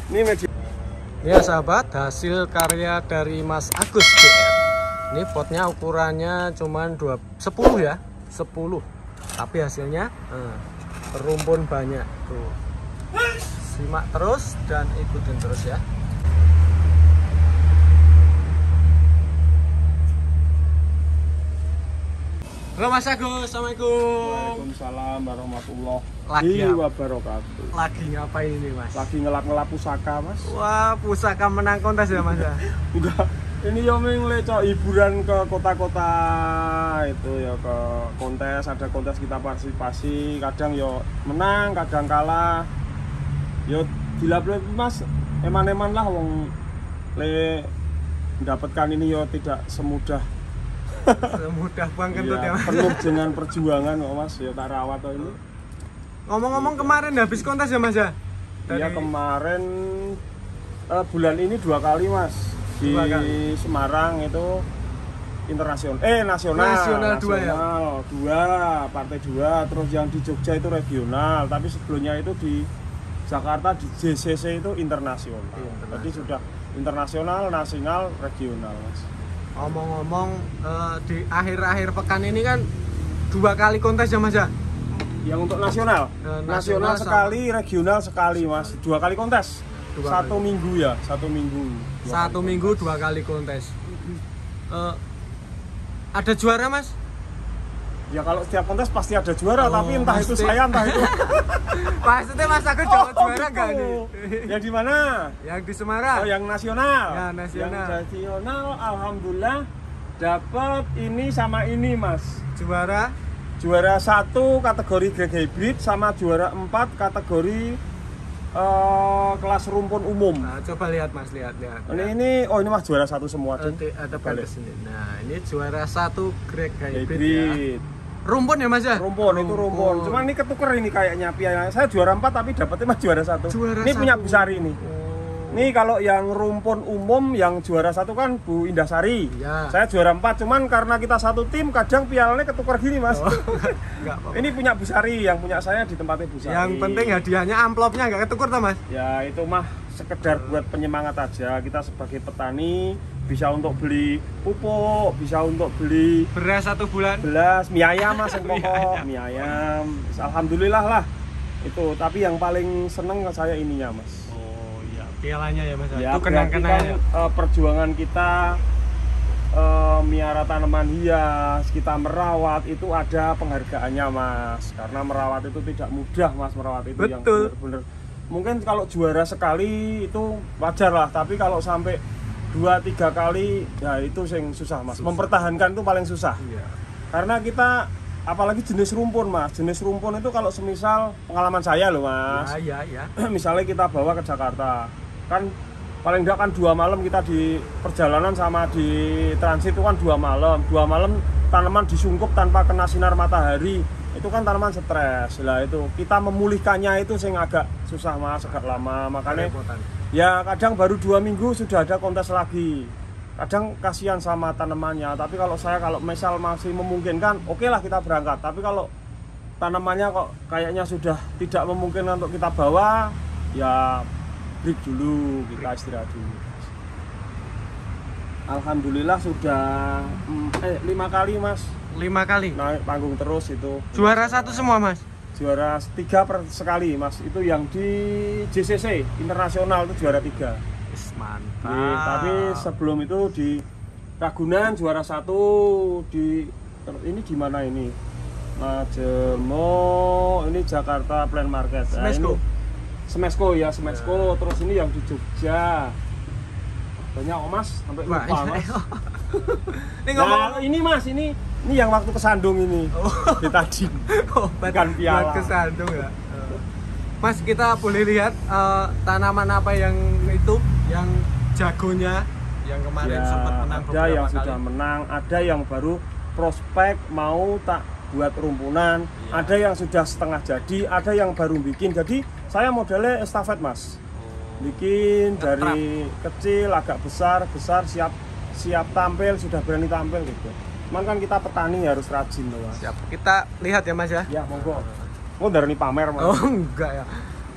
Ini media. Ya sahabat, hasil karya dari Mas Agus BR. Ini potnya ukurannya cuman 10 ya, 10. Tapi hasilnya rumpun banyak tuh. Simak terus dan ikutin terus ya. Halo Mas Agus, assalamualaikum. Waalaikumsalam Lagi warahmatullahi wabarakatuh. Lagi ngapain ini Mas? Lagi ngelap-ngelap pusaka Mas. Wah, pusaka menang kontes ya Mas ya? Enggak, ini yo cok hiburan ke kota-kota itu ya, ke kontes, ada kontes kita partisipasi, kadang yo menang, kadang kalah. Yo dilap-lap Mas, eman-eman lah wong le mendapatkan ini yo tidak semudah Semudah buang kentut ya Mas. Penuh dengan perjuangan kok Mas, ya tak rawat kok ini. Ngomong-ngomong kemarin habis kontes ya Mas ya? Iya kemarin bulan ini 2 kali Mas. Di Semarang itu internasional, nasional 2 ya? 2, partai 2, terus yang di Jogja itu regional, tapi sebelumnya itu di Jakarta di JCC itu internasional. Jadi sudah internasional, nasional, regional Mas. Ngomong-ngomong di akhir-akhir pekan ini kan 2 kali kontes ya Mas ya? Yang untuk nasional? Nasional sekali, regional sekali Mas. 2 kali kontes. 1 minggu ya, 1 minggu. 1 minggu 2 kali kontes. Ada juara Mas? Ya kalau setiap kontes pasti ada juara, tapi entah pasti. Itu saya, entah itu. Maksudnya Mas Agus juara nggak nih? Yang di mana? Yang di Semarang. Oh, yang nasional. Ya, nasional. Yang nasional, alhamdulillah dapat ini sama ini Mas. Juara 1 kategori drag hybrid sama juara 4 kategori kelas rumpun umum. Nah, coba lihat Mas, lihat. Ini oh ini Mas juara 1 semua. Ada balik sini. Nah, ini juara 1 drag hybrid. Ya. Rumpun ya Mas ya? Rumpun. Itu rumpun. Cuma ini ketuker ini kayaknya piala. Saya juara 4 tapi dapetnya Mas juara 1. Ini punya Bu Sari ini. Ini kalau yang rumpun umum yang juara 1 kan Bu Indasari. Ya. Saya juara 4, cuman karena kita satu tim kadang pialanya ketuker gini Mas. Ini punya Bu Sari, yang punya saya di tempatnya Bu Sari. Yang penting hadiahnya amplopnya nggak ketuker toh Mas? Ya itu mah sekedar buat penyemangat aja. Kita sebagai petani bisa untuk beli pupuk, bisa untuk beli beras 1 bulan. Mie ayam Mas yang pokok, mie ayam. Alhamdulillah lah. Itu, tapi yang paling seneng saya ininya Mas. Oh iya, pialanya ya Mas. Ya, itu kenang-kenangan perjuangan kita miara tanaman hias, kita merawat itu ada penghargaannya Mas. Karena merawat itu tidak mudah Mas, merawat itu. Betul. Yang bener-bener. Mungkin kalau juara sekali itu wajar lah, tapi kalau sampai 2-3 kali ya itu yang susah Mas. Mempertahankan itu paling susah. Iya. Karena kita apalagi jenis rumpun Mas. Jenis rumpun itu kalau semisal pengalaman saya loh Mas. Ya. Misalnya kita bawa ke Jakarta. Kan paling enggak kan 2 malam kita di perjalanan sama di transit itu kan 2 malam. 2 malam tanaman disungkup tanpa kena sinar matahari. Itu kan tanaman stres. Lah itu kita memulihkannya itu yang agak susah Mas, agak lama. Makanya ya kadang baru 2 minggu sudah ada kontes lagi. Kadang kasihan sama tanamannya. Tapi kalau saya kalau misal masih memungkinkan, oke lah kita berangkat. Tapi kalau tanamannya kok kayaknya sudah tidak memungkinkan untuk kita bawa, ya break dulu, kita istirahat dulu. Alhamdulillah sudah 5 kali Mas. 5 kali? Naik panggung terus itu. Juara 1 semua Mas? Juara 3 sekali Mas. Itu yang di JCC internasional itu juara 3. Mantap. Tapi sebelum itu di Ragunan juara 1, di ini di mana ini? Majemo, ini Jakarta Plan Market. Smesco. Smesco ya, Smesco. Terus ini yang di Jogja. Banyak kok Mas, sampai lupa Mas. Ini ngomong ini Mas, ini yang waktu kesandung ini. Di tadi. Bukan piala. Buat kesandung ya. Mas, kita boleh lihat tanaman apa yang itu, yang jagonya yang kemarin sempat menang beberapa kali. Ada yang sudah menang, ada yang baru prospek mau tak buat rumpunan, ada yang sudah setengah jadi, ada yang baru bikin. Jadi saya modelnya estafet Mas. Bikin dari kecil agak besar siap tampil, sudah berani tampil gitu. Cuman kan kita petani harus rajin loh Mas. Siap. Kita lihat ya Mas ya. Ya monggo. Oh dari pamer Mas. Oh enggak ya.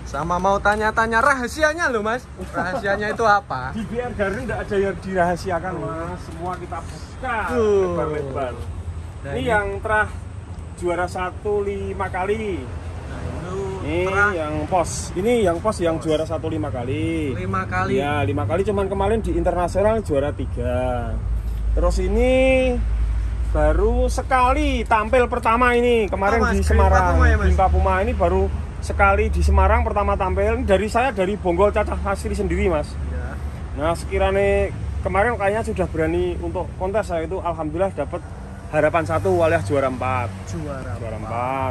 Sama mau tanya-tanya rahasianya loh Mas. Rahasianya itu apa? Di BR Garden tidak ada yang dirahasiakan Mas. Semua kita buka lebar-lebar. Nah, ini yang telah juara 1 5 kali. Nah, itu Ini yang pos. Ini yang pos yang juara 1 5 kali. 5 kali. Ya, 5 kali, cuman kemarin di internasional juara 3. Terus ini baru sekali tampil pertama ini kemarin di Semarang. Grinta Puma ini baru sekali di Semarang pertama tampil. Ini dari saya, dari Bonggol Cacah Asri sendiri Mas. Ya. Nah sekiranya kemarin kayaknya sudah berani untuk kontes, saya itu alhamdulillah dapat harapan 1 alias juara 4. Juara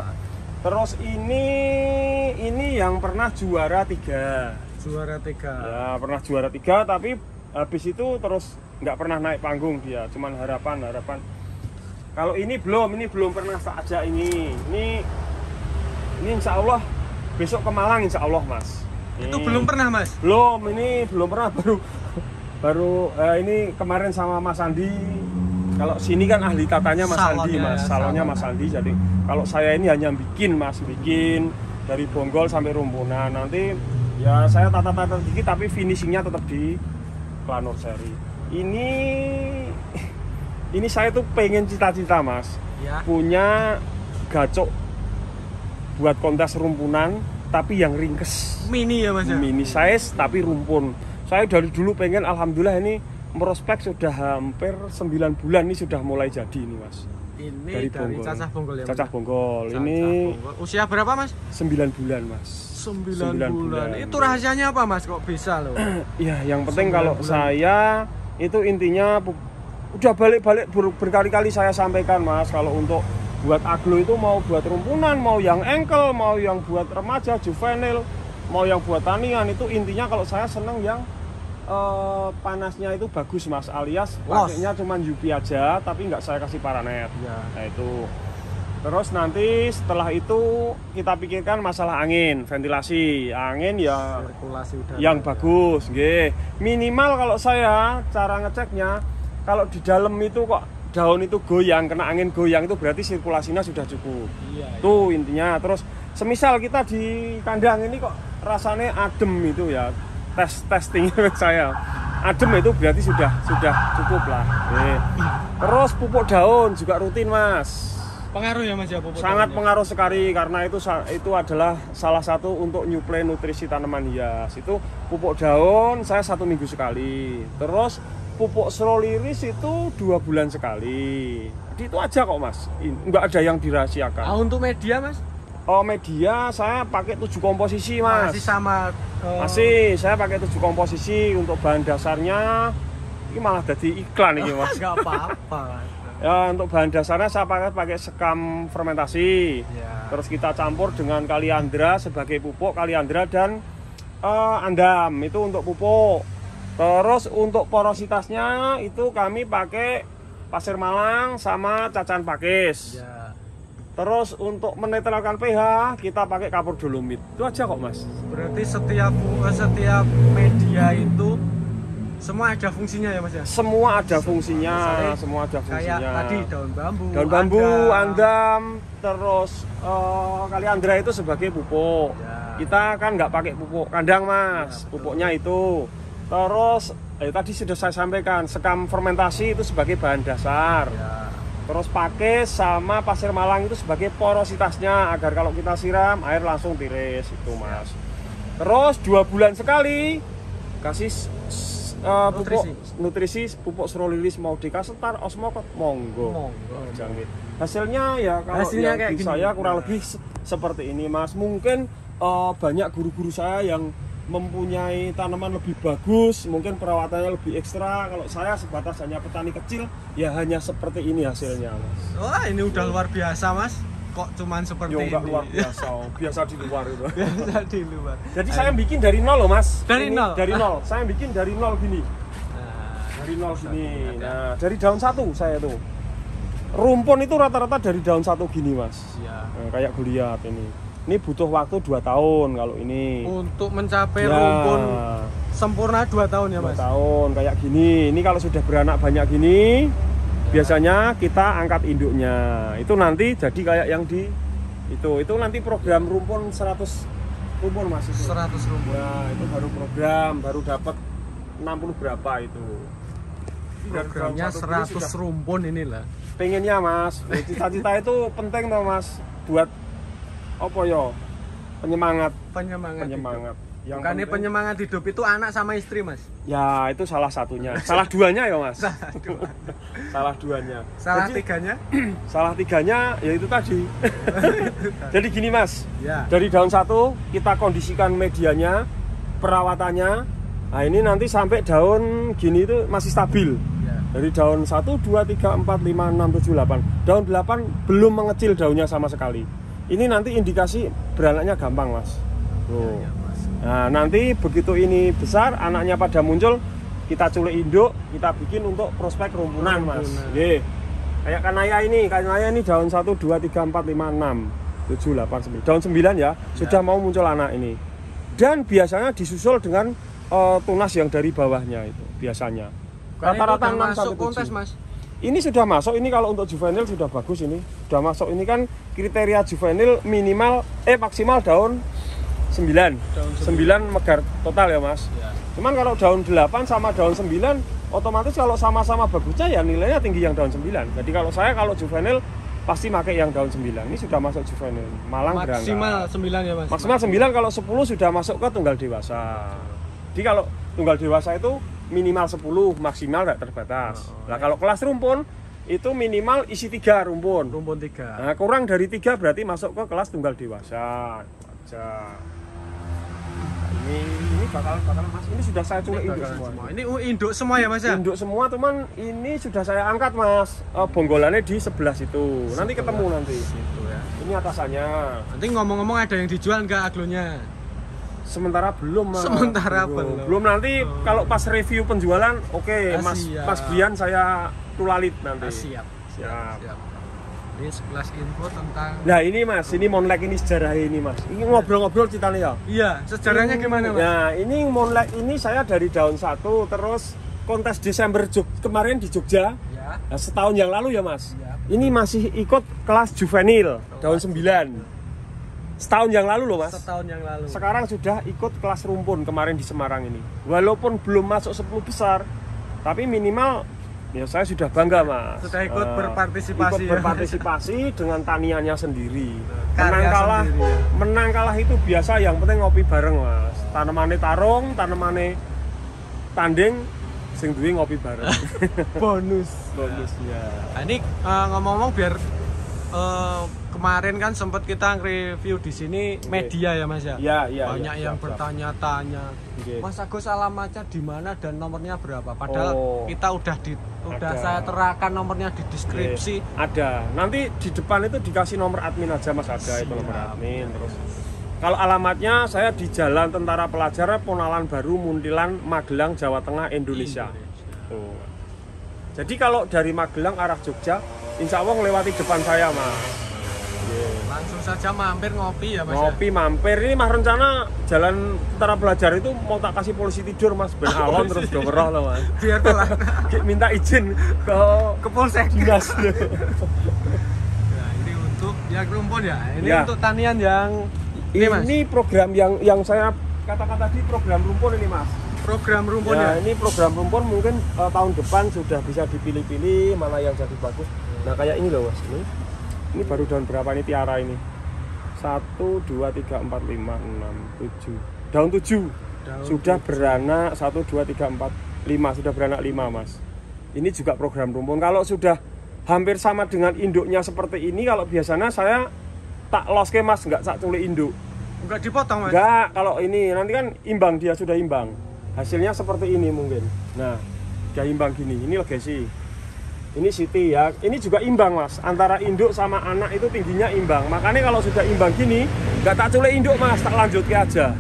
4. Terus ini yang pernah juara 3. Juara 3. Ya pernah juara 3, tapi habis itu terus nggak pernah naik panggung dia, cuman harapan. Kalau ini belum pernah tak ajak ini insya Allah besok ke Malang insya Allah Mas. Itu belum pernah Mas? Ini belum pernah, baru ini kemarin sama Mas Andi. Kalau sini kan ahli tatanya Mas Andi Mas, salonnya Mas Andi. Jadi kalau saya ini hanya bikin dari Bonggol sampai Rumpunan. Nanti ya saya tata-tata dikit, tapi finishingnya tetap di Planur Seri. Ini saya tuh pengen cita-cita Mas, ya, punya gacok buat kontes rumpunan tapi yang ringkes, mini ya Mas ya? Mini size tapi rumpun. Saya dari dulu pengen, alhamdulillah ini merospek sudah hampir 9 bulan ini sudah mulai jadi ini Mas. Ini dari Cacah Bonggol ya Mas? Cacah Bonggol. Ini usia berapa Mas? 9 bulan Mas. 9 bulan. Itu rahasianya apa Mas kok bisa loh? Ya yang penting kalau saya itu intinya udah balik-balik berkali-kali saya sampaikan Mas, kalau untuk buat aglo itu mau buat rumpunan, mau yang engkel, mau yang buat remaja, juvenil, mau yang buat tanian, itu intinya kalau saya seneng yang panasnya itu bagus Mas, alias pakainya cuma UV aja tapi nggak saya kasih paranet ya. Nah itu terus nanti setelah itu kita pikirkan masalah angin, ventilasi angin ya, sirkulasi udara yang bagus nggih. Minimal kalau saya cara ngeceknya, kalau di dalam itu kok daun itu goyang, kena angin goyang, itu berarti sirkulasinya sudah cukup. Iya. Tuh intinya. Terus semisal kita di kandang ini kok rasanya adem itu ya, testing saya adem itu berarti sudah cukup lah. Terus pupuk daun juga rutin Mas. Pengaruh ya Mas ya pupuk sangat daun, pengaruh sekali, karena itu adalah salah satu untuk nyuplai nutrisi tanaman hias. Itu pupuk daun saya 1 minggu sekali. Terus pupuk Stroliris itu 2 bulan sekali. Jadi itu aja kok Mas, nggak ada yang dirahasiakan. Untuk media Mas? Oh media saya pakai 7 komposisi Mas. Masih sama? Masih, saya pakai 7 komposisi. Untuk bahan dasarnya ini malah jadi iklan ini Mas. Nggak apa-apa Mas. Ya untuk bahan dasarnya saya pakai sekam fermentasi ya. Terus kita campur dengan kaliandra sebagai pupuk, kaliandra dan andam itu untuk pupuk. Terus untuk porositasnya itu kami pakai pasir malang sama cacan pakis ya. Terus untuk menetralkan pH kita pakai kapur dolomit. Itu aja kok Mas. Berarti setiap media itu semua ada fungsinya ya Mas ya? Semua ada fungsinya. Semua ada fungsinya. Kayak tadi daun bambu, andam, terus kaliandra itu sebagai pupuk ya. Kita kan nggak pakai pupuk kandang Mas ya, pupuknya itu. Terus tadi sudah saya sampaikan, sekam fermentasi itu sebagai bahan dasar ya. Terus pakai sama pasir malang itu sebagai porositasnya, agar kalau kita siram air langsung tiris itu Mas. Terus 2 bulan sekali kasih pupuk nutrisi pupuk Stroliris mau dikasetar osmokot monggo. Hasilnya ya kalau yang di saya kurang lebih seperti ini Mas. Mungkin banyak guru-guru saya yang mempunyai tanaman lebih bagus, mungkin perawatannya lebih ekstra. Kalau saya sebatas hanya petani kecil, ya hanya seperti ini hasilnya Mas. Wah ini udah luar biasa Mas. Kok cuman seperti ini? Luar biasa, biasa di luar itu. Biasa di luar. Jadi saya bikin dari nol loh Mas. Dari nol? Dari nol, saya bikin dari nol gini. Dari nol gini. Nah dari daun 1 saya tuh. Rumpun itu rata-rata dari daun 1 gini Mas. Nah, kayak Goliat ini. Ini butuh waktu 2 tahun kalau ini. Untuk mencapai rumpun sempurna 2 tahun ya Mas? 2 tahun kayak gini. Ini kalau sudah beranak banyak gini, biasanya kita angkat induknya. Itu nanti jadi kayak yang di itu nanti program rumpun 100 rumpun mas itu. 100 rumpun. Nah itu baru program, baru dapat 60 berapa itu. Programnya 100 rumpun inilah. Pengennya mas, cita-cita itu penting tau mas, buat apa yo? Penyemangat. Yang bukannya penting, penyemangat hidup itu anak sama istri mas? Ya itu salah satunya, salah duanya ya mas. Salah duanya. Salah Jadi, tiganya? Salah tiganya ya itu tadi. Jadi gini mas, Ya. dari daun 1 kita kondisikan medianya, perawatannya. Nah ini nanti sampai daun gini itu masih stabil. Ya. Dari daun 1, 2, 3, 4, 5, 6, 7, 8. Daun 8 belum mengecil daunnya sama sekali. Ini nanti indikasi beranaknya gampang mas. Tuh. Ya, mas. Nah nanti begitu ini besar, anaknya pada muncul, kita culik induk, kita bikin untuk prospek rumpunan mas. Oke. Kayak kanaya ini daun 1, 2, 3, 4, 5, 6, 7, 8, 9. Daun 9 ya, sudah mau muncul anak ini. Dan biasanya disusul dengan tunas yang dari bawahnya itu biasanya. Rata-rata 6 masuk sampai 7. kontes mas. Ini sudah masuk, ini kalau untuk juvenil sudah bagus ini. Sudah masuk, ini kan kriteria juvenil minimal maksimal daun 9 megar total ya mas ya. Cuman kalau daun 8 sama daun 9 otomatis kalau sama-sama bagusnya ya nilainya tinggi yang daun 9. Jadi kalau saya kalau juvenil pasti pakai yang daun 9. Ini sudah masuk juvenil Malang maksimal berangkat. 9 ya mas? Maksimal 9, kalau 10 sudah masuk ke tunggal dewasa. Jadi kalau tunggal dewasa itu minimal 10, maksimal tidak terbatas. Nah kalau kelas rumpun itu minimal isi 3 rumpun 3. Nah kurang dari 3 berarti masuk ke kelas tunggal dewasa aja. Ini bakal mas, ini sudah saya culik induk semua. Ini induk semua ya mas ya? Induk semua, teman, ini sudah saya angkat mas. Bonggolannya di sebelah situ. Nanti ketemu nanti. Situ ya. Ini atasannya. Nanti ngomong-ngomong ada yang dijual nggak aglonya? Sementara belum mas. Sementara belum nanti kalau pas review penjualan, oke, mas Bian saya tulalit nanti. Siap. Ini sekelas info tentang. Nah ini mas, ini Monlek ini sejarah ini mas. Ini ngobrol-ngobrol ceritanya ya. Iya, sejarahnya gimana mas? Nah ini Monlek ini saya dari daun 1 terus kontes Desember kemarin di Jogja. Ya. Nah, setahun yang lalu ya mas. Ya. Ini masih ikut kelas juvenil daun 9. Setahun yang lalu loh mas. Setahun yang lalu. Sekarang sudah ikut kelas rumpun kemarin di Semarang ini. Walaupun belum masuk 10 besar, tapi minimal ya saya sudah bangga mas. Sudah ikut berpartisipasi. Ikut berpartisipasi dengan taniannya sendiri. Karya Menang kalah itu biasa, yang penting ngopi bareng mas. Tanamannya tarung, tanamannya tanding, sing duwe ngopi bareng. Bonus ya. Nah, ini ngomong-ngomong biar kemarin kan sempat kita review di sini media ya mas ya. Iya. Banyak yang bertanya-tanya. Mas Agus alamatnya di mana dan nomornya berapa? Padahal kita udah saya terahkan nomornya di deskripsi. Ada. Nanti di depan itu dikasih nomor admin aja mas, ada itu nomor admin. Terus kalau alamatnya saya di Jalan Tentara Pelajar Ponalan Baru, Muntilan, Magelang, Jawa Tengah, Indonesia. Tuh. Jadi kalau dari Magelang arah Jogja, insya Allah melewati depan saya mas. Langsung saja mampir ngopi ya mas. Ngopi mampir, ini mah rencana Jalan Tentara Pelajar itu mau tak kasih polisi tidur mas, ben alon terus do ngeroh loh mas. Biar telat. Minta izin ke polsek dinas. Nah, ini untuk yang rumpun ya. Ini untuk tanian yang ini program yang saya katakan tadi, program rumpun ini mas. Program rumpun ya. Ini program rumpun mungkin tahun depan sudah bisa dipilih-pilih mana yang jadi bagus. Nah kayak ini loh mas, ini baru daun berapa ini tiara ini? 1, 2, 3, 4, 5, 6, 7. Daun 7 sudah beranak 1, 2, 3, 4, 5, sudah beranak 5 mas. Ini juga program rumpun. Kalau sudah hampir sama dengan induknya seperti ini, kalau biasanya saya tak loske mas, nggak sak culik induk. Nggak dipotong mas? Nggak, kalau ini nanti kan imbang, dia sudah imbang. Hasilnya seperti ini mungkin. Nah, dia imbang gini, ini legasi. Ini Siti ya, ini juga imbang mas. Antara induk sama anak itu tingginya imbang. Makanya kalau sudah imbang gini, nggak tak culik induk mas, tak lanjut aja.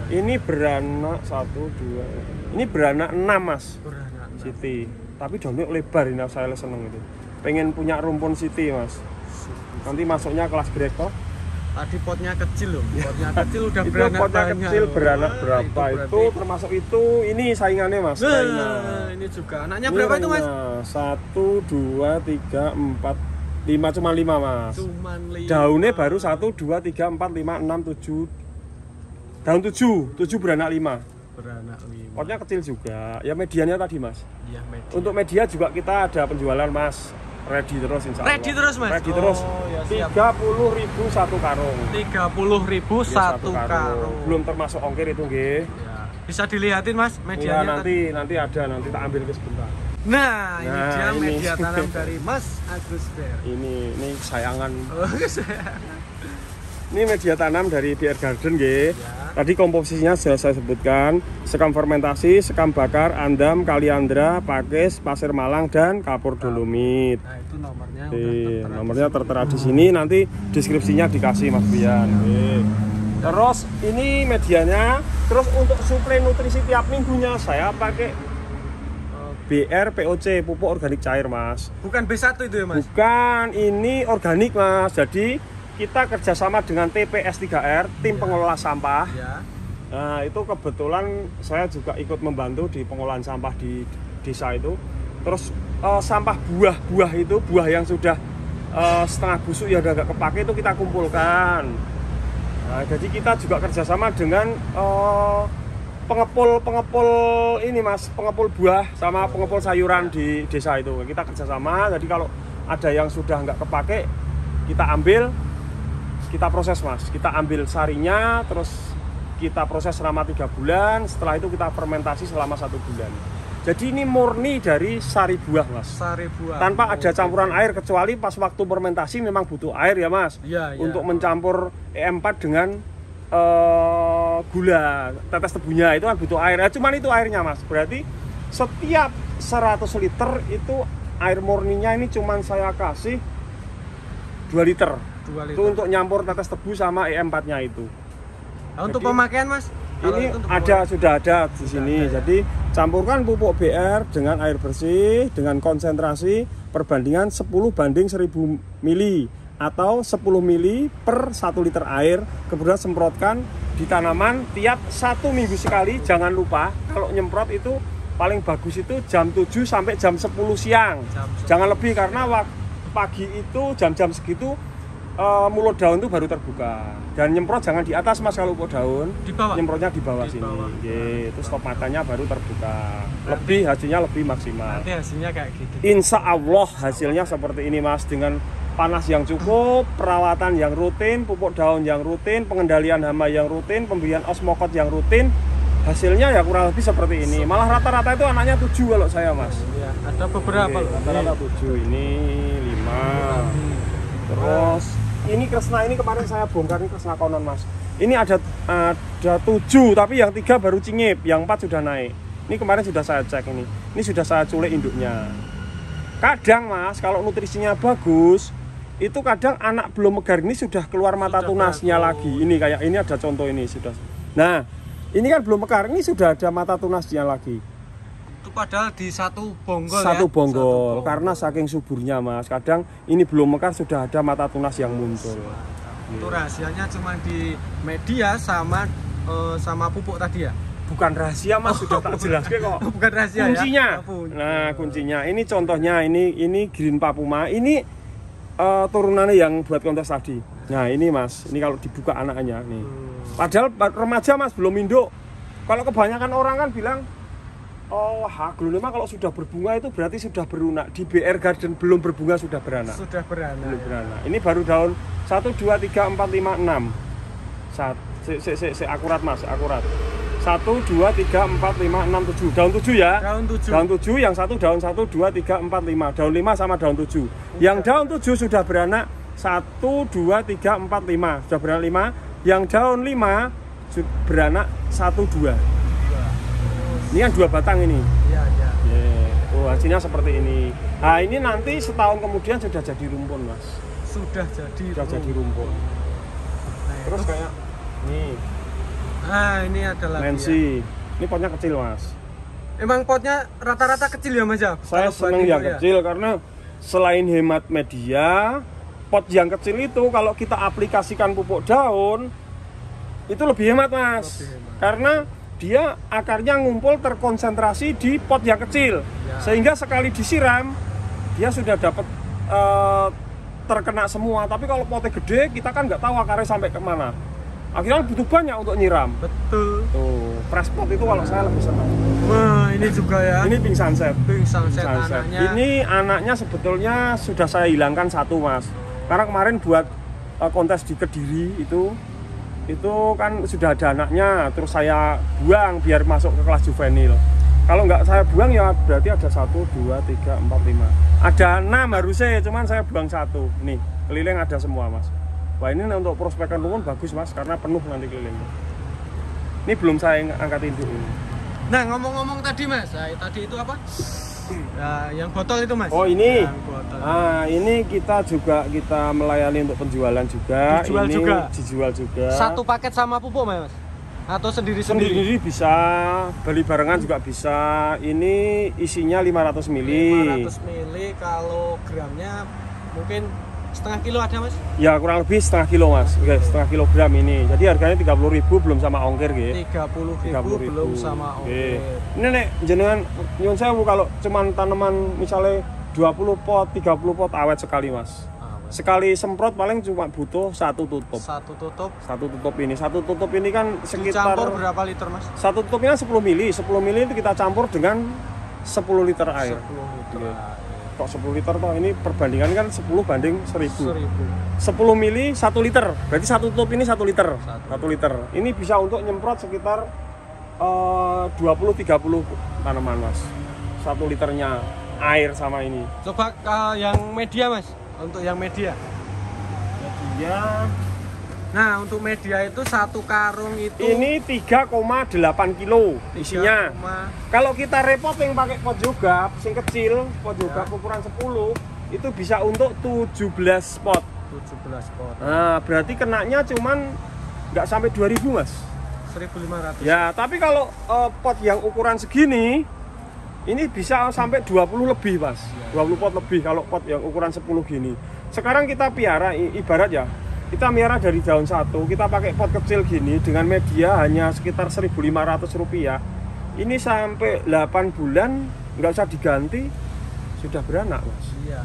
Ini beranak 1, 2, ini beranak 6 mas. Siti. Tapi daunnya lebar, ini saya seneng itu. Pengen punya rumpun Siti mas. Nanti masuknya kelas grade toh. Tadi potnya kecil loh, potnya kecil udah itu beranak potnya banyak. Kecil beranak berapa itu termasuk itu, ini saingannya mas. Ini juga anaknya ini berapa itu mas? 1, 2, 3, 4, 5, cuma 5 mas. Cuman 5. Daunnya baru 1, 2, 3, 4, 5, 6, 7, Daun 7 beranak 5. Beranak 5. Potnya kecil juga. Ya medianya tadi Mas. Iya, media. Untuk media juga kita ada penjualan Mas. Ready terus insya Allah. Ready terus Mas? Ready terus. Ya, siap. 30.000 satu karung. 30.000 Iya, satu karung. Belum termasuk ongkir itu nggih. Ya. Bisa dilihatin Mas Iya medianya. nanti ada, nanti tak ambil ke sebentar. Nah, ini Nah, dia ini. media tanam dari Mas Agus Bear. Ini sayangan. Oh, saya. Ini media tanam dari BR Garden nggih. Ya. Tadi komposisinya sudah saya sebutkan, sekam fermentasi, sekam bakar, andam, kaliandra, pakis, pasir malang dan kapur dolomit. Nah, itu nomornya udah tertera. Nomornya tertera di sini, nanti deskripsinya dikasih Mas Bian. Terus ini medianya, terus untuk suplai nutrisi tiap minggunya saya pakai BR POC, pupuk organik cair Mas. Bukan B1 itu ya Mas? Bukan, ini organik Mas. Jadi kita kerjasama dengan TPS3R, tim pengelola sampah. Ya. Nah itu kebetulan saya juga ikut membantu di pengolahan sampah di desa itu. Terus sampah buah itu, buah yang sudah setengah busuk ya udah gak kepake itu kita kumpulkan. Nah, jadi kita juga kerjasama dengan pengepul ini Mas, pengepul buah sama pengepul sayuran di desa itu. Kita kerjasama, jadi kalau ada yang sudah nggak kepake kita ambil, kita proses Mas, kita ambil sarinya, terus kita proses selama 3 bulan, setelah itu kita fermentasi selama 1 bulan. Jadi ini murni dari sari buah Mas, Sari buah. tanpa ada campuran air, kecuali pas waktu fermentasi memang butuh air ya Mas, Iya, iya. untuk mencampur E4 dengan gula, tetes tebunya itu kan butuh air. Nah, cuman itu airnya Mas, berarti setiap 100 liter itu air murninya ini cuman saya kasih 2 liter. 2 liter. Itu untuk nyampur tetes tebu sama E4-nya itu. Nah, untuk Jadi, pemakaian Mas? Kalau Ini itu untuk ada, sudah ada di sini. ada, ya. Jadi campurkan pupuk BR dengan air bersih dengan konsentrasi perbandingan 10 banding 1000 mili atau 10 mili per 1 liter air. Kemudian semprotkan di tanaman tiap 1 minggu sekali. Jangan lupa kalau nyemprot itu paling bagus itu jam 7 sampai jam 10 siang. Jam 10. Jangan lebih karena pagi itu jam-jam segitu mulut daun itu baru terbuka. Dan nyemprot jangan di atas Mas kalau pupuk daun. Di bawah? Nyemprotnya di bawah Di sini. bawah. Itu stop matanya baru terbuka. Lebih hasilnya lebih maksimal. Nanti hasilnya kayak gitu. Insya Allah hasilnya seperti ini Mas, dengan panas yang cukup, perawatan yang rutin, pupuk daun yang rutin, pengendalian hama yang rutin, pemberian osmokot yang rutin. Hasilnya ya kurang lebih seperti ini. Malah rata-rata itu anaknya 7 kalau saya Mas. Ya, ada beberapa Oke, loh. rata-rata 7, ini 5. Terus ini kresna ini kemarin saya bongkar, ini kresna konon Mas. Ini ada 7 tapi yang 3 baru cingip, yang 4 sudah naik. Ini kemarin sudah saya cek ini. Ini sudah saya culik induknya. Kadang Mas kalau nutrisinya bagus, itu kadang anak belum megar ini sudah keluar mata tunasnya lagi. Ini kayak ini ada contoh ini sudah. Nah, ini kan belum mekar, ini sudah ada mata tunasnya lagi. Itu padahal di satu bonggol Satu ya? bonggol, karena saking suburnya Mas. Kadang ini belum mekar sudah ada mata tunas yang muncul. Itu rahasianya cuma di media sama pupuk tadi ya? Bukan rahasia Mas, sudah tak jelaskan kok. Bukan rahasia Kuncinya. ya? Nah, kuncinya ini contohnya ini Green Papuma. Ini turunannya yang buat kontes tadi. Nah, ini Mas, ini kalau dibuka anaknya nih. Padahal remaja Mas, belum induk. Kalau kebanyakan orang kan bilang, oh, aglonema kalau sudah berbunga itu berarti sudah berunak. Di BR Garden belum berbunga sudah beranak. Sudah beranak. Belum beranak. Ini baru daun 1, 2, 3, 4, 5, 6. Akurat Mas, akurat. 1, 2, 3, 4, 5, 6, 7. Daun 7 ya. Daun 7. Daun 7 yang satu daun 1, 2, 3, 4, 5. Daun 5 sama daun 7. Yang daun 7 sudah beranak 1, 2, 3, 4, 5. Sudah beranak 5. Yang daun 5 beranak 1, 2. Ini kan 2 batang ini. Iya, iya. Oh, hasilnya seperti ini. Nah, ini nanti setahun kemudian sudah jadi rumpun, Mas. Sudah jadi Jadi rumpun. Nah, Terus itu- kayak nih, ini adalah Nancy. Ini potnya kecil, Mas. Emang potnya rata-rata kecil ya Mas ya? Saya Kalau buat seneng yang impor ya? kecil karena selain hemat media, pot yang kecil itu kalau kita aplikasikan pupuk daun itu lebih hemat Mas. Lebih hemat. Karena dia akarnya ngumpul terkonsentrasi di pot yang kecil, Ya. sehingga sekali disiram dia sudah dapat terkena semua. Tapi kalau potnya gede kita kan nggak tahu akarnya sampai kemana. Akhirnya butuh banyak untuk nyiram. Betul. Tuh, press pot itu kalau saya lebih senang. Wah, ini juga ya. Ini pink sunset. Pink sunset anaknya. Ini anaknya sebetulnya sudah saya hilangkan satu, Mas. Karena kemarin buat kontes di Kediri itu kan sudah ada anaknya, terus saya buang biar masuk ke kelas juvenil. Kalau nggak saya buang ya berarti ada 1, 2, 3, 4, 5. Ada 6 harusnya, cuman saya buang 1. Nih, keliling ada semua, Mas. Wah, ini untuk prospekan luwun bagus, Mas, karena penuh nanti kelilingnya. Ini belum saya angkat induk ini. Nah, ngomong-ngomong tadi, Mas, tadi itu apa? Nah, yang botol itu, Mas. Oh, ini. Yang botol. Ah, ini kita melayani untuk penjualan juga. Dijual ini juga. Dijual juga. Satu paket sama pupuk, Mas? Atau sendiri-sendiri? Sendiri bisa, beli barengan juga bisa. Ini isinya 500 ml. 500 ml, kalau gramnya mungkin setengah kilo ada, Mas? Ya, kurang lebih setengah kilo, Mas. Oke, setengah kilogram ini. Jadi harganya 30.000 belum sama ongkir, gitu. 30.000 belum sama ongkir. Ini nek jenengan nyun sewu kalau cuman tanaman misalnya 20 pot, 30 pot awet sekali, Mas. Sekali semprot paling cuma butuh 1 tutup. Satu tutup. Satu tutup ini kan sekitar Dicampur berapa liter, Mas? Satu tutupnya 10 mili. 10 mili itu kita campur dengan 10 liter air. 10 liter. Kok 10 liter toh? Ini perbandingan kan 10 banding 1000. 1000. 10 mili 1 liter. Berarti satu tutup ini 1 liter. 1 liter. Ini bisa untuk nyemprot sekitar 20-30 tanaman, Mas. 1 liternya air sama ini. Coba yang media, Mas. Untuk yang media. Media. Nah, untuk media itu satu karung itu Ini 3,8 kilo isinya. Kalau kita repot yang pakai pot jogap, sing kecil, pot jogap ukuran 10, itu bisa untuk 17 pot. 17 pot. Nah, berarti kenanya cuman nggak sampai 2000, Mas. 1.500. Ya, tapi kalau pot yang ukuran segini, ini bisa sampai 20 lebih, Mas. 20 pot lebih kalau pot yang ukuran 10 gini. Sekarang kita piara, ibarat ya, kita miara dari daun satu, kita pakai pot kecil gini dengan media hanya sekitar 1.500 rupiah. Ini sampai 8 bulan nggak usah diganti, sudah beranak, Mas. Iya.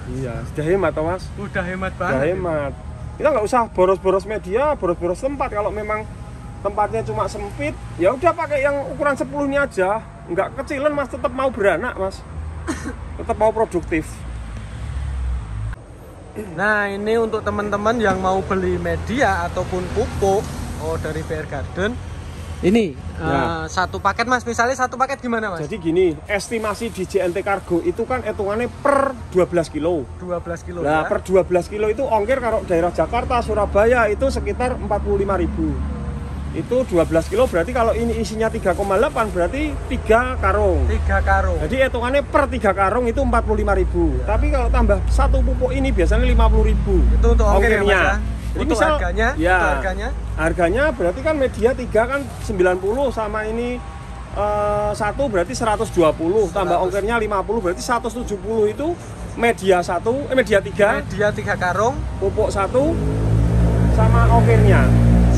Iya, sudah hemat, toh, Mas. Udah hemat banget. Sudah hemat. Kita nggak usah boros-boros media, boros-boros tempat. Kalau memang tempatnya cuma sempit, ya udah pakai yang ukuran 10 ini aja. Nggak kecilan, Mas, tetap mau beranak, Mas. Tetap mau produktif. Nah, ini untuk teman-teman yang mau beli media ataupun pupuk dari BR Garden. Ini satu paket, Mas. Misalnya satu paket gimana, Mas? Jadi gini, estimasi di JNT Cargo itu kan hitungannya per 12 kilo. 12 kilo. Nah, ya? per 12 kilo itu ongkir kalau daerah Jakarta, Surabaya itu sekitar 45.000. Itu 12 kilo berarti kalau ini isinya 3,8 berarti 3 karung. 3 karung. Jadi hitungannya per 3 karung itu 45.000. Tapi kalau tambah satu pupuk ini biasanya 50.000. Itu untuk ongkirnya. Ongkirnya. Jadi Untuk misal, harganya, ya, untuk harganya berarti kan media 3 kan 90 sama ini 1 berarti 120 tambah ongkirnya 50 berarti 170 itu media 1 media 3 media 3 karung pupuk 1 sama ongkirnya.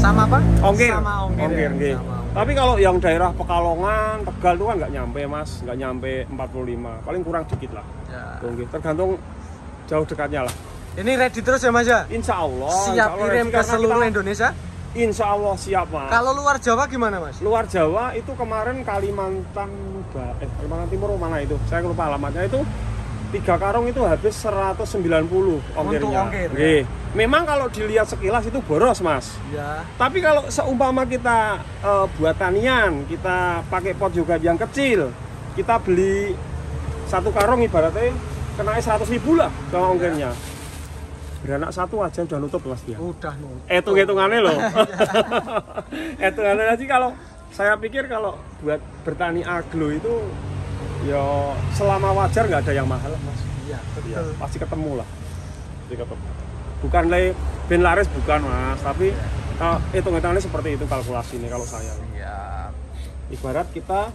Sama apa? Ongkir. Sama ongkir. Ya. Tapi kalau yang daerah Pekalongan, Tegal itu kan nggak nyampe, Mas, nggak nyampe 45, paling kurang dikit lah. Ya. Tergantung jauh dekatnya lah. Ini ready terus ya, Mas ya? Insya Allah. Siap kirim ke seluruh Indonesia? Insya Allah siap, Mas. Kalau luar Jawa gimana, Mas? Luar Jawa itu kemarin Kalimantan Timur mana itu? Saya lupa alamatnya itu. 3 karung itu habis 190 ongkirnya. Untuk ongkir. Ya? Memang kalau dilihat sekilas itu boros, Mas. Ya. Tapi kalau seumpama kita buat tanian, kita pakai pot juga yang kecil, kita beli 1 karung ibaratnya kena 100.000 lah sama ongkirnya. Beranak 1 aja udah nutup, Mas, dia. Udah nutup. Hitung-hitungannya loh. Hitungannya sih kalau saya pikir kalau buat bertani aglo itu ya selama wajar nggak ada yang mahal, Mas. Iya, betul. Ya, pasti ketemu lah. Pasti ketemu. Bukan ben laris bukan, Mas, tapi hitung-hitungannya seperti itu kalkulasi ini kalau saya. Iya. Ibarat kita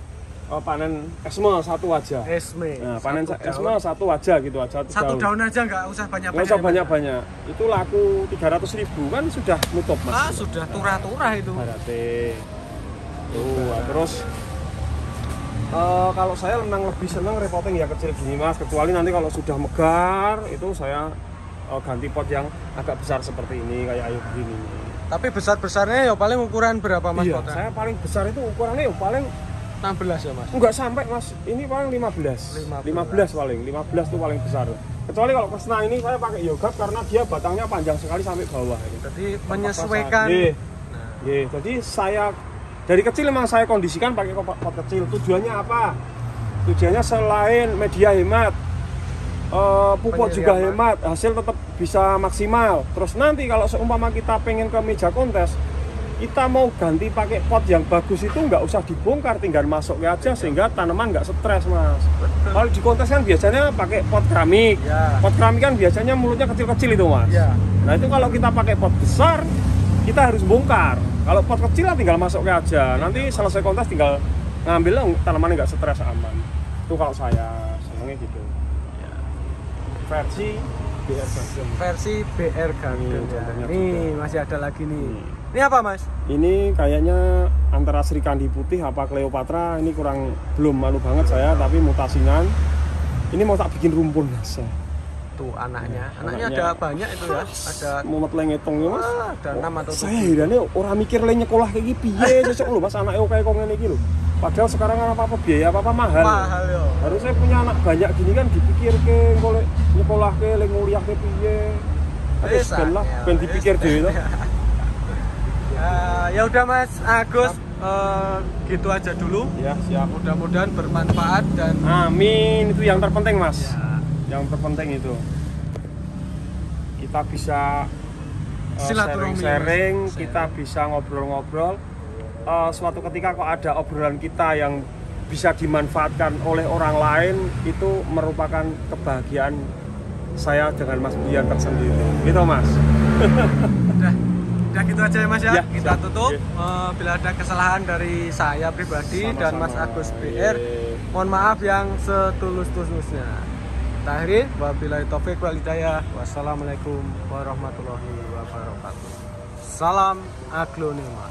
panen esme 1 aja. Esme. Nah, panen esme 1 aja gitu aja. 1 daun aja nggak usah banyak-banyak. Nggak usah banyak-banyak. Itu laku 300.000 kan sudah nutup, Mas. Sudah turah-turah itu. Berarti. Terus kalau saya memang lebih senang repotting ya kecil gini, Mas, kecuali nanti kalau sudah megar itu saya ganti pot yang agak besar seperti ini kayak ayu begini. Tapi besar-besarnya ya paling ukuran berapa Mas Iya, potnya? saya paling besar itu ukurannya ya paling 16 ya Mas? enggak sampai Mas, ini paling 15 paling, 15 tuh paling besar. Kecuali kalau Kresna ini saya pakai yogurt karena dia batangnya panjang sekali sampai bawah ini. Jadi menyesuaikan. Jadi saya dari kecil memang saya kondisikan pakai pot kecil. Tujuannya apa? Tujuannya selain media hemat, pupuk juga hemat, hasil tetap bisa maksimal. Terus nanti kalau seumpama kita pengen ke meja kontes, kita mau ganti pakai pot yang bagus itu nggak usah dibongkar, tinggal masuknya aja sehingga tanaman nggak stres Mas. Kalau di kontes kan biasanya pakai pot keramik. Ya. Pot keramik kan biasanya mulutnya kecil-kecil itu Mas. Ya. Nah itu kalau kita pakai pot besar, kita harus bongkar. Kalau pot kecil tinggal masuknya aja. Nanti selesai kontes tinggal ngambil tanamannya nggak stres, aman. Itu kalau saya senengnya gitu. Ya. Versi BR Garden. Versi BR Garden. Nih masih ada lagi nih. Ini apa Mas? Ini kayaknya antara Sri Kandi Putih apa Cleopatra, ini kurang belum malu banget saya, tapi mutasingan. Ini mau tak bikin rumpun Mas. Tuh anaknya ada banyak itu ya. Ada mumet lengetongnya Mas. Ada 6 atau 7. Saya herannya orang mikir le nyekolah kayak gini piye cocok lho Mas, anaknya kayak kok ngene iki lho. Padahal sekarang apa biaya apa mahal. Mahal yo. Harusnya punya anak banyak gini kan dipikir ke golek nyekolah ke le nguliah ke piye. Wis ben lah ben dipikir dhewe to. Ya udah Mas Agus, gitu aja dulu. Ya, siap. Mudah-mudahan bermanfaat dan amin, itu yang terpenting Mas. Ya. Yang terpenting itu kita bisa sharing, kita bisa ngobrol-ngobrol. Suatu ketika kok ada obrolan kita yang bisa dimanfaatkan oleh orang lain, itu merupakan kebahagiaan saya dengan Mas Bian tersendiri. Gitu Mas. Udah gitu aja ya Mas ya. Kita siap. tutup. Bila ada kesalahan dari saya pribadi dan Mas Agus BR, mohon maaf yang setulus-tulusnya. Akhiri, wabillahi taufiq wal hidayah. Wassalamualaikum warahmatullahi wabarakatuh. Salam aglonema.